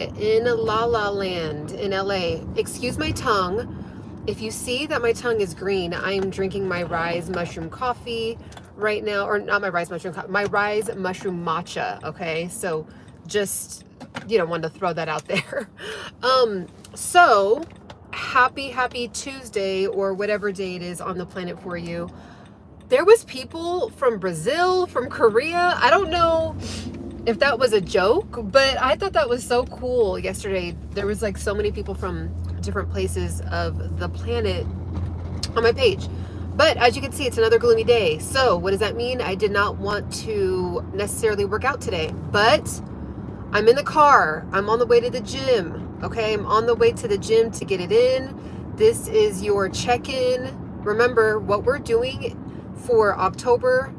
in La La Land in LA. Excuse my tongue. If you see that my tongue is green, I am drinking my RYZE mushroom coffee right now, or not my RYZE mushroom coffee, my RYZE mushroom matcha. Okay, so just wanted to throw that out there. So happy Tuesday, or whatever day it is on the planet for you. There was people from Brazil, from Korea. I don't know if that was a joke, but I thought that was so cool yesterday. There was like so many people from different places of the planet on my page. But as you can see, it's another gloomy day. So what does that mean? I did not want to necessarily work out today, but I'm in the car. I'm on the way to the gym. Okay, I'm on the way to the gym to get it in. This is your check-in. Remember what we're doing for October,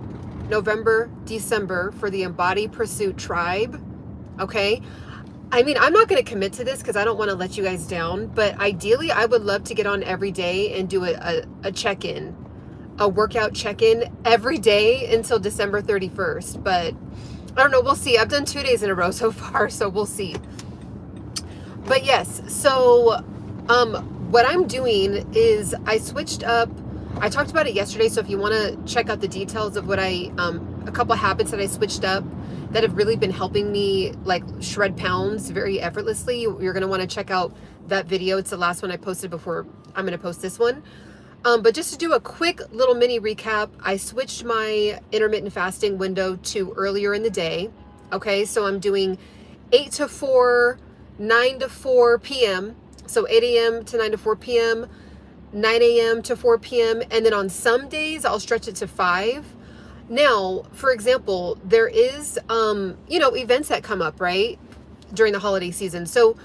November, December for the Embody Pursuit tribe. Okay. I mean, I'm not going to commit to this because I don't want to let you guys down, but ideally I would love to get on every day and do a check-in, a workout check-in every day until December 31st. But I don't know. We'll see. I've done 2 days in a row so far, so we'll see. But yes, so what I'm doing is I switched up. I talked about it yesterday, so if you want to check out the details of what a couple habits that I switched up that have really been helping me like shred pounds very effortlessly, you're going to want to check out that video. It's the last one I posted before I'm going to post this one. But just to do a quick little mini recap, I switched my intermittent fasting window to earlier in the day. Okay, so I'm doing 8 to 4, 9 to 4 p.m. So 8 a.m. to 9 to 4 p.m., 9 a.m. to 4 p.m. And then on some days, I'll stretch it to 5. Now, for example, there is, events that come up, right, during the holiday season. So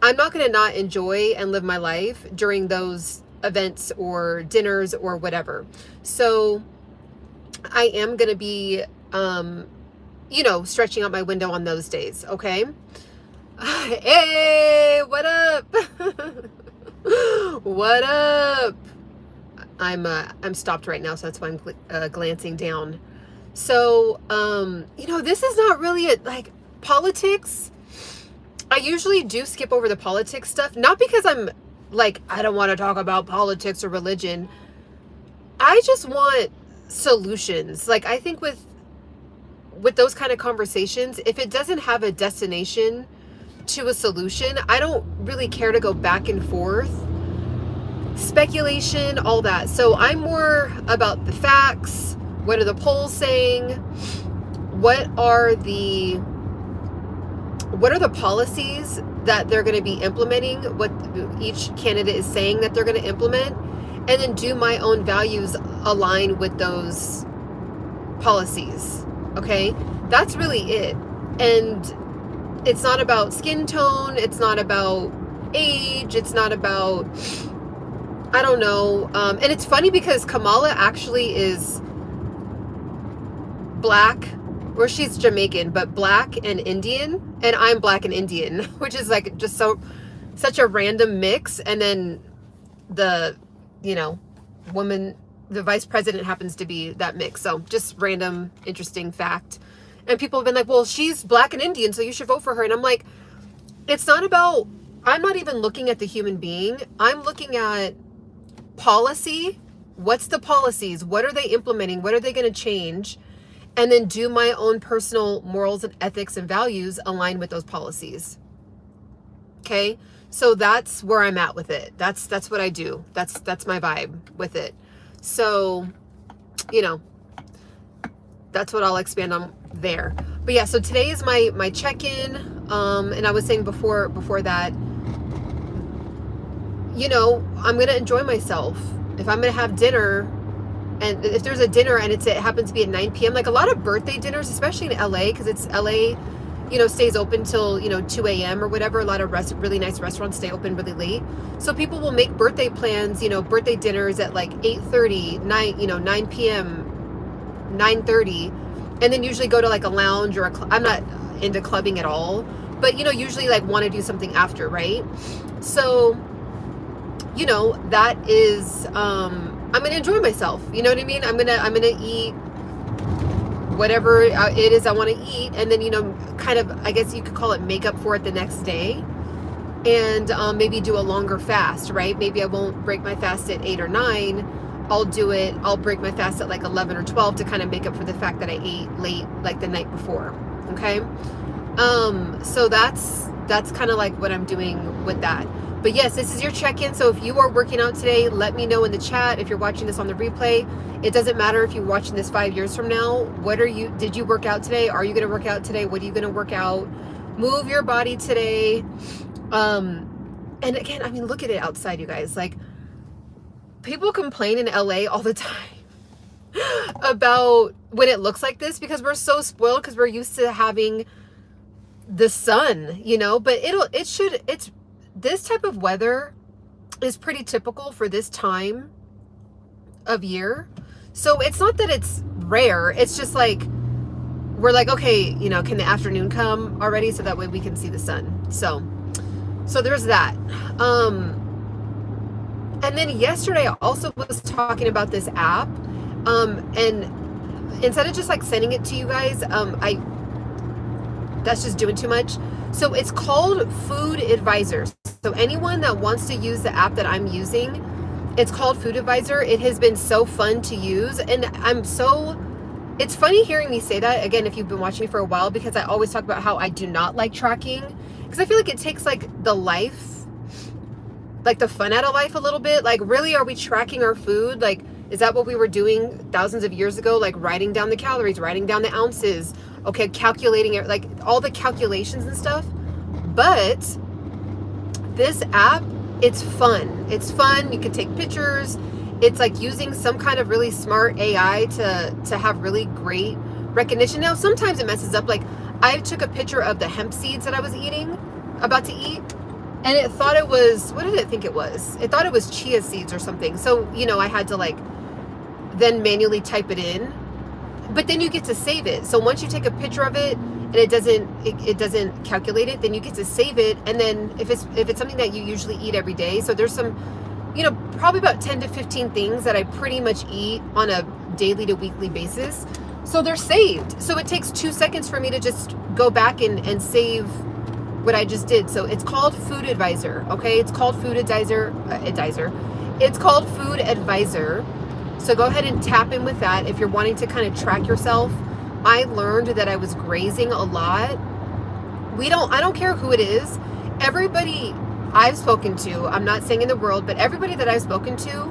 I'm not going to not enjoy and live my life during those events or dinners or whatever. So I am going to be, stretching out my window on those days. Okay. Hey, what up? What up? I'm stopped right now, so that's why I'm glancing down. So, this is not really like politics. I usually do skip over the politics stuff, not because I'm like, I don't want to talk about politics or religion. I just want solutions. Like, I think with those kind of conversations, if it doesn't have a destination to a solution, I don't really care to go back and forth. Speculation, all that. So I'm more about the facts. What are the polls saying? What are the policies that they're going to be implementing? What each candidate is saying that they're going to implement, and then do my own values align with those policies? Okay, that's really it. And it's not about skin tone. It's not about age. It's not about, I don't know. And it's funny because Kamala actually is black, or she's Jamaican, but black and Indian. And I'm black and Indian, which is like just such a random mix. And then the, woman, the vice president happens to be that mix. So just random, interesting fact. And people have been like, well, she's black and Indian, so you should vote for her. And I'm like, it's not about, I'm not even looking at the human being. I'm looking at policy. What's the policies? What are they implementing? What are they going to change? And then do my own personal morals and ethics and values align with those policies. Okay. So that's where I'm at with it. That's what I do. That's my vibe with it. So, that's what I'll expand on there. But yeah, so today is my check-in. And I was saying before that, I'm going to enjoy myself. If I'm going to have dinner, and if there's a dinner and it happens to be at 9 p.m., like a lot of birthday dinners, especially in LA, because it's LA, stays open till, 2 a.m. or whatever. A lot of really nice restaurants stay open really late. So people will make birthday plans, birthday dinners at like 8:30, 9 p.m., 9:30, and then usually go to like a lounge or I'm not into clubbing at all, but usually like want to do something after, right? So that is I'm gonna enjoy myself, you know what I mean? I'm gonna eat whatever it is I want to eat, and then, you know, kind of, I guess you could call it make up for it the next day, and maybe do a longer fast, right? Maybe I won't break my fast at 8 or 9. I'll break my fast at like 11 or 12 to kind of make up for the fact that I ate late, like the night before. Okay. So that's kind of like what I'm doing with that. But yes, this is your check-in. So if you are working out today, let me know in the chat. If you're watching this on the replay, it doesn't matter if you're watching this 5 years from now. Did you work out today? Are you going to work out today? What are you going to work out? Move your body today. And again, I mean, look at it outside, you guys. Like, people complain in LA all the time about when it looks like this, because we're so spoiled, because we're used to having the sun, you know, but it's this type of weather is pretty typical for this time of year. So it's not that it's rare. It's just like, we're like, okay, you know, can the afternoon come already so that way we can see the sun? So there's that. And then yesterday I also was talking about this app. And instead of just like sending it to you guys, that's just doing too much. So it's called Food Advisor. So anyone that wants to use the app that I'm using, it's called Food Advisor. It has been so fun to use. And it's funny hearing me say that, again, if you've been watching me for a while, because I always talk about how I do not like tracking, because I feel like it takes like the fun out of life a little bit. Like, really, are we tracking our food? Like, is that what we were doing thousands of years ago? Like writing down the calories, writing down the ounces, okay, calculating it, like all the calculations and stuff. But this app, it's fun. It's fun. You can take pictures. It's like using some kind of really smart AI to have really great recognition. Now, sometimes it messes up. Like, I took a picture of the hemp seeds that I was about to eat, and it thought it was, what did it think it was? It thought it was chia seeds or something. So, you know, I had to like then manually type it in, but then you get to save it. So once you take a picture of it and it doesn't calculate it, then you get to save it. And then if it's something that you usually eat every day, so there's some, you know, probably about 10 to 15 things that I pretty much eat on a daily to weekly basis. So they're saved. So it takes 2 seconds for me to just go back and save what I just did. So it's called Food Advisor. Okay. It's called Food Advisor. It's called Food Advisor. So go ahead and tap in with that if you're wanting to kind of track yourself. I learned that I was grazing a lot. I don't care who it is. Everybody I've spoken to, I'm not saying in the world, but everybody that I've spoken to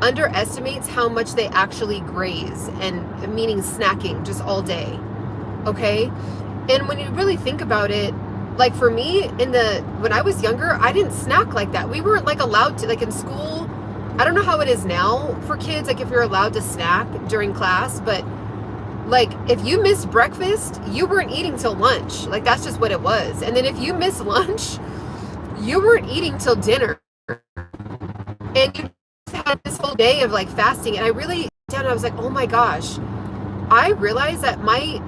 underestimates how much they actually graze, and meaning snacking just all day. Okay. And when you really think about it, like for me, when I was younger, I didn't snack like that. We weren't like allowed to, like in school. I don't know how it is now for kids, like if you're allowed to snack during class, but like if you missed breakfast, you weren't eating till lunch. Like that's just what it was. And then if you missed lunch, you weren't eating till dinner. And you had this whole day of like fasting. And I was like, oh my gosh, I realized that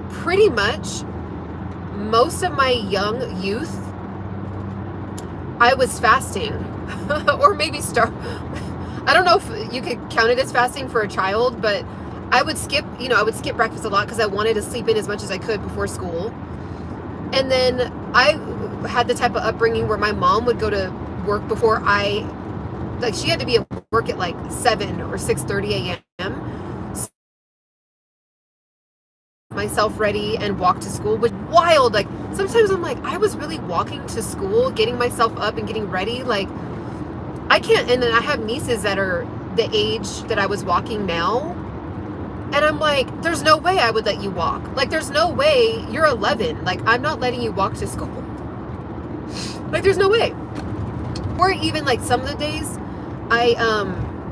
pretty much most of my young youth, I was fasting or maybe I don't know if you could count it as fasting for a child, but I would skip breakfast a lot because I wanted to sleep in as much as I could before school. And then I had the type of upbringing where my mom would go to work before she had to be at work at like 7 or 6:30 a.m. myself ready and walk to school, which wild. Like sometimes I'm like, I was really walking to school, getting myself up and getting ready. Like I can't. And then I have nieces that are the age that I was walking now. And I'm like, there's no way I would let you walk. Like, there's no way. You're 11. Like, I'm not letting you walk to school. Like, there's no way. Or even like some of the days I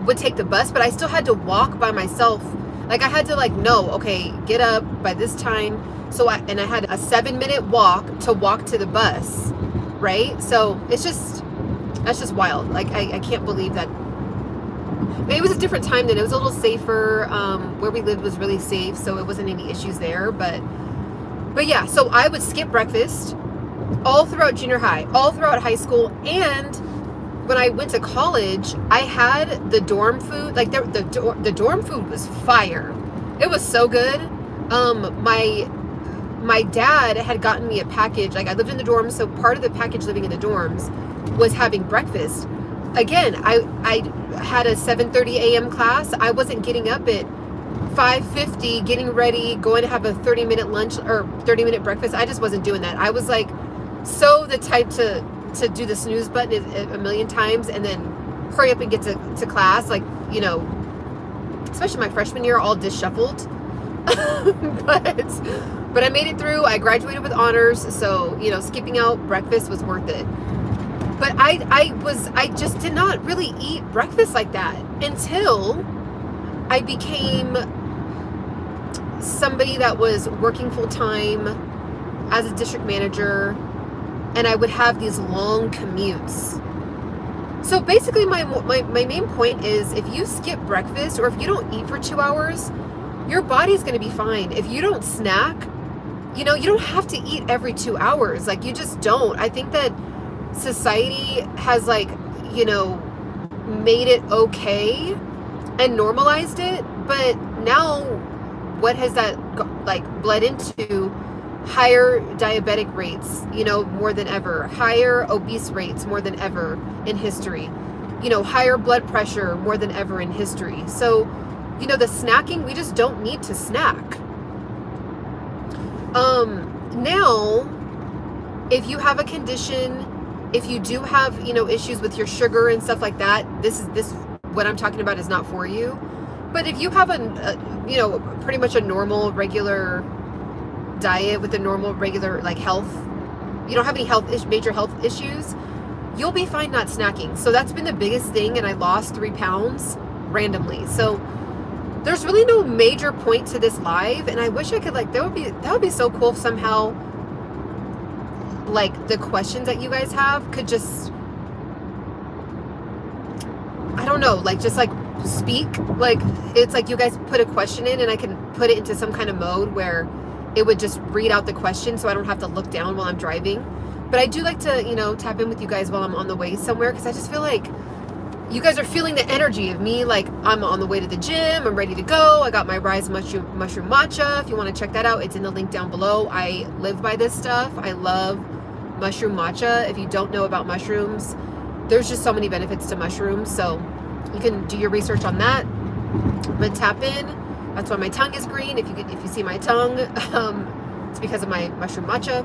would take the bus, but I still had to walk by myself. Like I had to like, no, okay, get up by this time. So I had a 7-minute walk to the bus. Right. So that's just wild. Like, I can't believe that. Maybe it was a different time then. It was a little safer. Where we lived was really safe, so it wasn't any issues there. But yeah, so I would skip breakfast all throughout junior high, all throughout high school, and when I went to college, I had the dorm food. Like the dorm food was fire. It was so good. My dad had gotten me a package. Like, I lived in the dorms, so part of the package living in the dorms was having breakfast. Again, I had a 7:30 a.m. class. I wasn't getting up at 5:50, getting ready, going to have a 30-minute lunch or 30-minute breakfast. I just wasn't doing that. I was like, so the type to do the snooze button a million times and then hurry up and get to class. Like, you know, especially my freshman year, all disheveled. but I made it through. I graduated with honors, so, you know, skipping out breakfast was worth it. But I just did not really eat breakfast like that until I became somebody that was working full time as a district manager, and I would have these long commutes. So basically my main point is, if you skip breakfast or if you don't eat for 2 hours, your body's going to be fine. If you don't snack, you know, you don't have to eat every 2 hours. Like, you just don't. I think that society has, like, you know, made it okay and normalized it. But now what has that, like, bled into? Higher diabetic rates, you know, more than ever. Higher obese rates more than ever in history. You know, higher blood pressure more than ever in history. So, you know, the snacking, we just don't need to snack. Now, if you have a condition, if you do have, you know, issues with your sugar and stuff like that, this what I'm talking about is not for you. But if you have a you know, pretty much a normal, regular diet with a normal, regular, like, health, you don't have any major health issues, you'll be fine not snacking. So that's been the biggest thing, and I lost 3 pounds randomly. So there's really no major point to this live, and I wish I could, like, that would be so cool if somehow, like, the questions that you guys have could just, I don't know, like, just, like, speak. Like, it's like you guys put a question in and I can put it into some kind of mode where it would just read out the question, so I don't have to look down while I'm driving. But I do like to, you know, tap in with you guys while I'm on the way somewhere, because I just feel like you guys are feeling the energy of me. Like, I'm on the way to the gym, I'm ready to go. I got my RYZE mushroom matcha. If you want to check that out, it's in the link down below. I live by this stuff. I love mushroom matcha. If you don't know about mushrooms, there's just so many benefits to mushrooms, so you can do your research on that. But tap in. That's why my tongue is green. If you see my tongue, it's because of my mushroom matcha.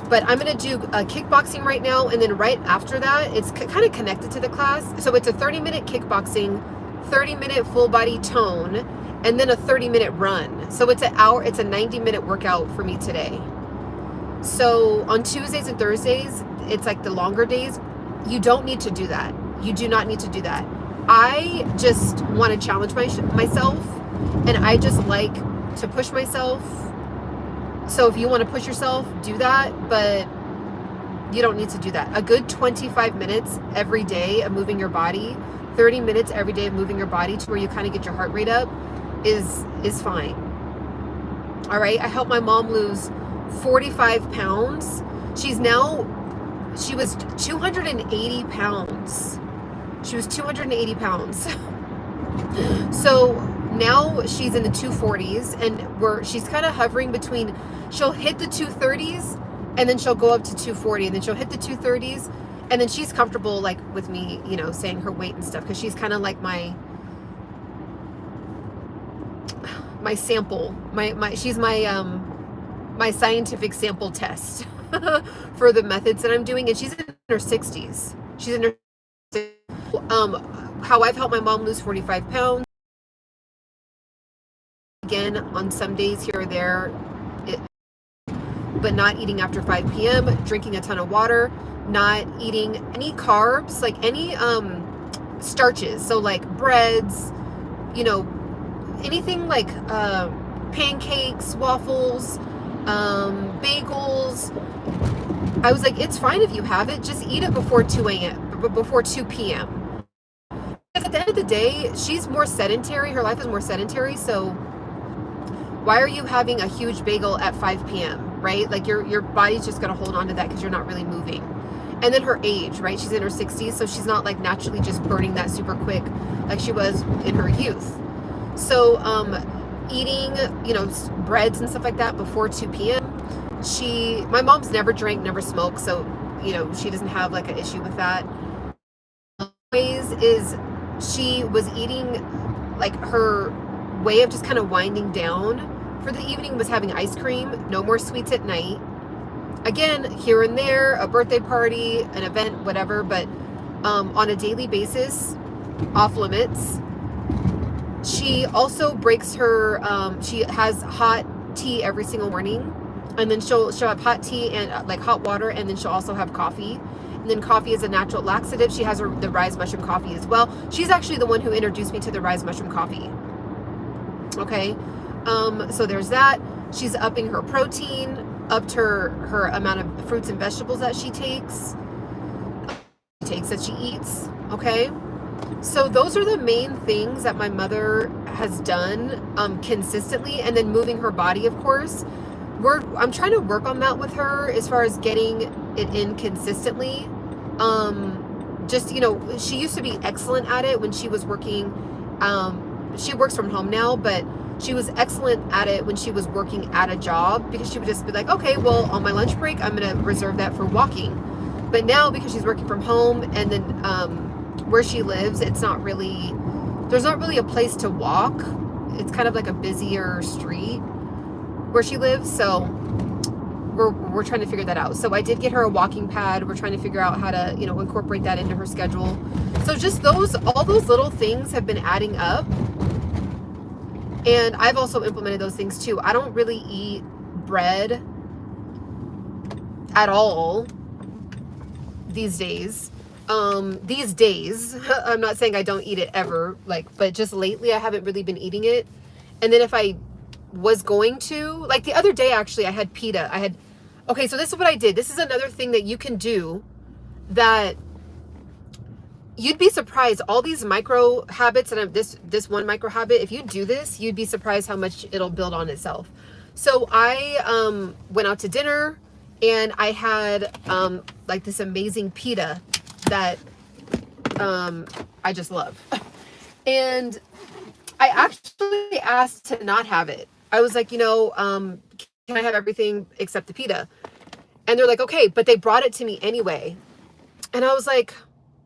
But I'm going to do a kickboxing right now, and then right after that, it's kind of connected to the class. So it's a 30-minute kickboxing, 30-minute full body tone, and then a 30-minute run. So it's an hour. It's a 90-minute workout for me today. So on Tuesdays and Thursdays, it's like the longer days. You don't need to do that. You do not need to do that. I just want to challenge myself, and I just like to push myself. So if you want to push yourself, do that, but you don't need to do that. A good 25 minutes every day of moving your body, 30 minutes every day of moving your body to where you kind of get your heart rate up is fine. All right. I helped my mom lose 45 pounds. She was 280 pounds. She was 280 pounds. So now she's in the 240s, and she's kind of hovering between, she'll hit the 230s and then she'll go up to 240, and then she'll hit the 230s, and then she's comfortable, like, with me, you know, saying her weight and stuff, because she's kind of like my sample, she's my scientific sample test for the methods that I'm doing. And she's in her 60s. She's in her how I've helped my mom lose 45 pounds. Again, on some days here or there, but not eating after 5 p.m., drinking a ton of water, not eating any carbs, like any starches, so like breads, you know, anything like pancakes, waffles, bagels. I was like, it's fine if you have it, just eat it before 2 p.m. Because at the end of the day, she's more sedentary, her life is more sedentary, so why are you having a huge bagel at 5 p.m., right? Like, your body's just going to hold on to that because you're not really moving. And then her age, right? She's in her 60s, so she's not, like, naturally just burning that super quick like she was in her youth. So eating, breads and stuff like that before 2 p.m. My mom's never drank, never smoked, so, she doesn't have like an issue with that. Ways is she was eating, like, her way of just kind of winding down for the evening was having ice cream, no more sweets at night. Again, here and there, a birthday party, an event, whatever, but on a daily basis, off limits. She also breaks her, she has hot tea every single morning, and then she'll have hot tea and like hot water, and then she'll also have coffee. And then coffee is a natural laxative. She has the RYZE mushroom coffee as well. She's actually the one who introduced me to the RYZE mushroom coffee. Okay, so there's that. She's upping her protein, upped her amount of fruits and vegetables that she takes, that she eats. Okay, so those are the main things that my mother has done consistently. And then moving her body, of course. I'm trying to work on that with her as far as getting it in consistently. She used to be excellent at it when she was working. She works from home now, but she was excellent at it when she was working at a job, because she would just be like, okay, well, on my lunch break, I'm going to reserve that for walking. But now, because she's working from home, and then where she lives, there's not really a place to walk. It's kind of like a busier street where she lives, so we're trying to figure that out. So I did get her a walking pad. We're trying to figure out how to, incorporate that into her schedule. So just all those little things have been adding up. And I've also implemented those things too. I don't really eat bread at all these days. I'm not saying I don't eat it ever, but just lately I haven't really been eating it. And then if I was going to, like the other day, actually, I had pita. Okay, so this is what I did. This is another thing that you can do that you'd be surprised. All these micro habits, and this one micro habit, if you do this, you'd be surprised how much it'll build on itself. So I went out to dinner, and I had like this amazing pita that I just love. And I actually asked to not have it. I was like, can I have everything except the pita? And they're like, okay, but they brought it to me anyway. And I was like,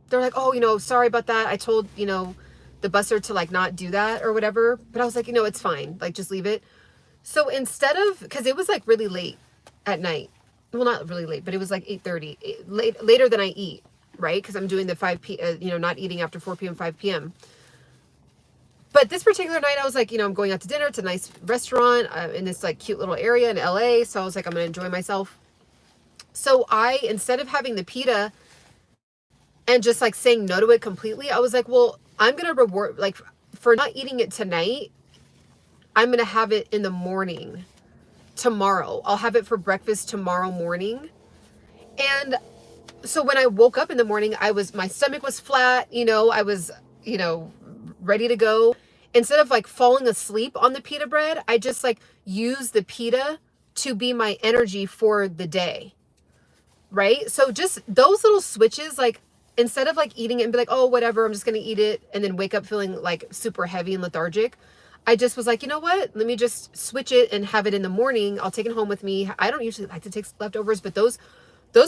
they're like, oh, sorry about that. I told, the busser to like not do that or whatever. But I was like, it's fine. Like, just leave it. So instead of, because it was like really late at night. Well, not really late, but it was like 8:30, later than I eat, right? Because I'm doing the 5 p.m., not eating after 4 p.m., 5 p.m. But this particular night, I was like, I'm going out to dinner. It's a nice restaurant in this like cute little area in LA. So I was like, I'm going to enjoy myself. So instead of having the pita and just like saying no to it completely, I was like, well, I'm going to reward, like, for not eating it tonight, I'm going to have it in the morning tomorrow. I'll have it for breakfast tomorrow morning. And so when I woke up in the morning, my stomach was flat, I was, ready to go. Instead of like falling asleep on the pita bread, I just like use the pita to be my energy for the day. Right? So just those little switches, like instead of like eating it and be like, oh, whatever, I'm just going to eat it, and then wake up feeling like super heavy and lethargic. I just was like, you know what? Let me just switch it and have it in the morning. I'll take it home with me. I don't usually like to take leftovers, but those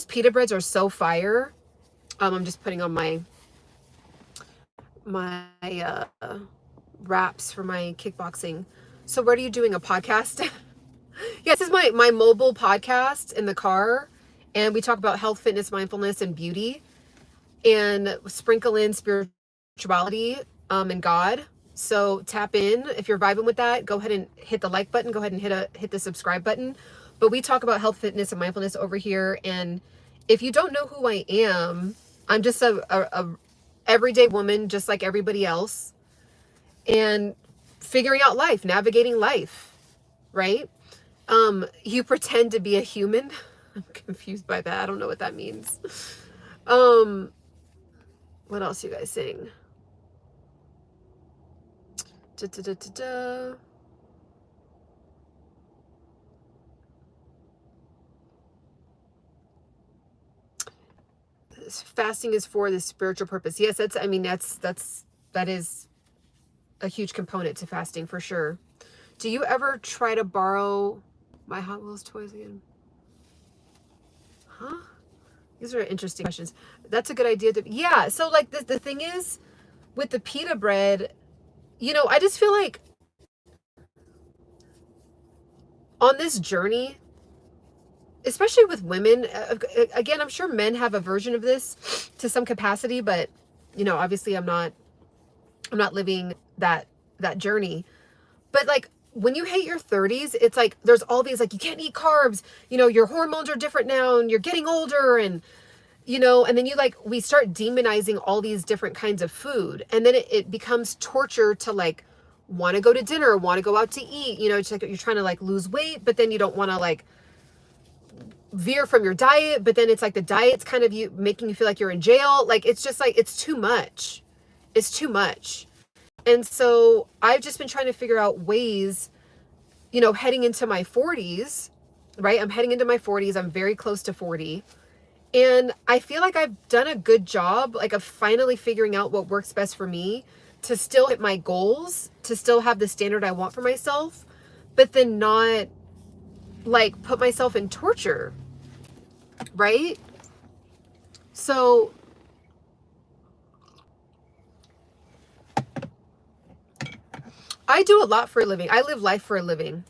pita breads are so fire. I'm just putting on my wraps for my kickboxing. So what are you doing, a podcast? Yes, this is my mobile podcast in the car, and we talk about health, fitness, mindfulness, and beauty, and sprinkle in spirituality and God. So tap in. If you're vibing with that, go ahead and hit the like button. Go ahead and hit the subscribe button. But we talk about health, fitness, and mindfulness over here. And if you don't know who I am, I'm just a everyday woman, just like everybody else, and figuring out life, navigating life, right? You pretend to be a human. I'm confused by that. I don't know what that means. What else you guys saying? Fasting is for the spiritual purpose. Yes, that is a huge component to fasting for sure. Do you ever try to borrow my Hot Wheels toys again? Huh? These are interesting questions. That's a good idea. Yeah. So like the thing is with the pita bread, you know, I just feel like on this journey, especially with women, again, I'm sure men have a version of this to some capacity, but you know, obviously I'm not living that journey. But like when you hit your 30s, it's like there's all these like you can't eat carbs, you know, your hormones are different now and you're getting older, and you know, and then you like we start demonizing all these different kinds of food, and then it becomes torture to like want to go to dinner, want to go out to eat, you know, it's like you're trying to like lose weight, but then you don't want to like veer from your diet, but then it's like the diet's kind of you making you feel like you're in jail. Like it's just like it's too much. It's too much. And so I've just been trying to figure out ways, you know, heading into my 40s, right? I'm heading into my 40s. I'm very close to 40. And I feel like I've done a good job, like of finally figuring out what works best for me to still hit my goals, to still have the standard I want for myself, but then not like put myself in torture, right? So I do a lot for a living. I live life for a living.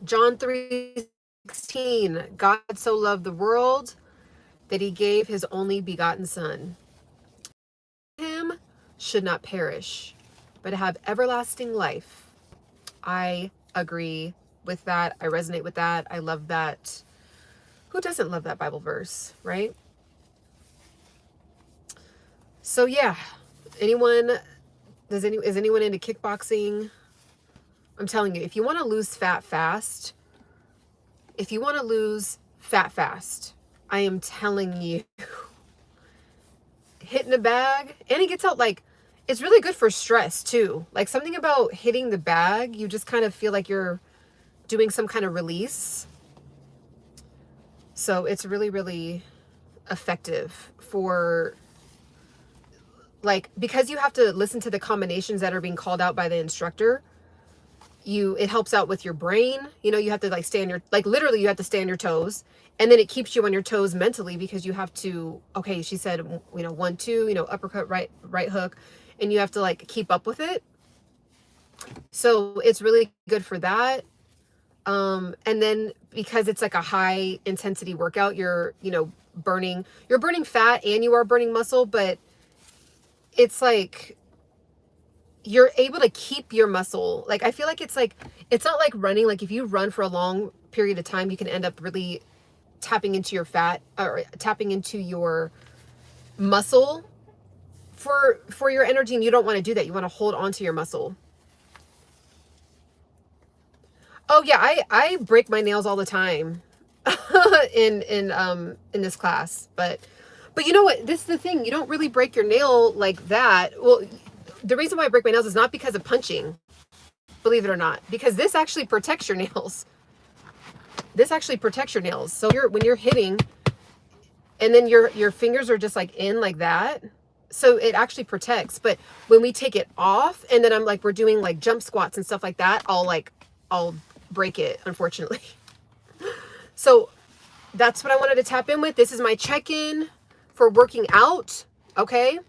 John 3:16, God so loved the world that he gave his only begotten son. Him should not perish, but have everlasting life. I agree with that. I resonate with that. I love that. Who doesn't love that Bible verse, right? So yeah, is anyone into kickboxing? I'm telling you, if you want to lose fat fast, I am telling you, hitting a bag, and it gets out like, it's really good for stress too. Like something about hitting the bag, you just kind of feel like you're doing some kind of release. So it's really, really effective for like, because you have to listen to the combinations that are being called out by the instructor. It helps out with your brain. You know, you have to like stay on your, like literally you have to stay on your toes, and then it keeps you on your toes mentally because you have to, okay, she said, you know, 1, 2, you know, uppercut, right hook, and you have to like keep up with it. So it's really good for that. And then because it's like a high intensity workout, you're burning fat and you are burning muscle, but it's like you're able to keep your muscle. Like I feel like it's not like running. Like if you run for a long period of time, you can end up really tapping into your fat or tapping into your muscle for your energy, and you don't want to do that. You want to hold on to your muscle. Oh yeah, I break my nails all the time in this class, but you know what? This is the thing. You don't really break your nail like that. Well, the reason why I break my nails is not because of punching, believe it or not, because this actually protects your nails. This actually protects your nails. So when you're hitting, and then your fingers are just like in like that, so it actually protects. But when we take it off, and then we're doing like jump squats and stuff like that, I'll break it, unfortunately. So that's what I wanted to tap in with. This is my check-in for working out. Okay.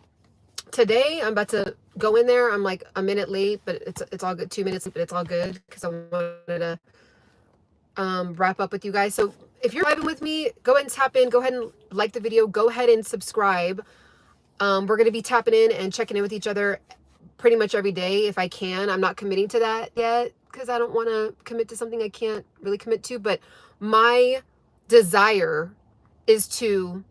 Today I'm about to go in there. I'm like a minute late, but it's all good. 2 minutes, but it's all good because I wanted to wrap up with you guys. So if you're vibing with me, go ahead and tap in. Go ahead and like the video. Go ahead and subscribe. We're going to be tapping in and checking in with each other pretty much every day if I can. I'm not committing to that yet because I don't want to commit to something I can't really commit to. But my desire is to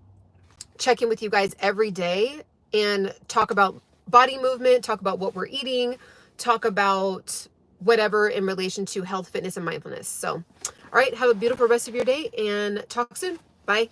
check in with you guys every day and talk about body movement, talk about what we're eating, talk about whatever in relation to health, fitness, and mindfulness. So, all right, have a beautiful rest of your day and talk soon. Bye.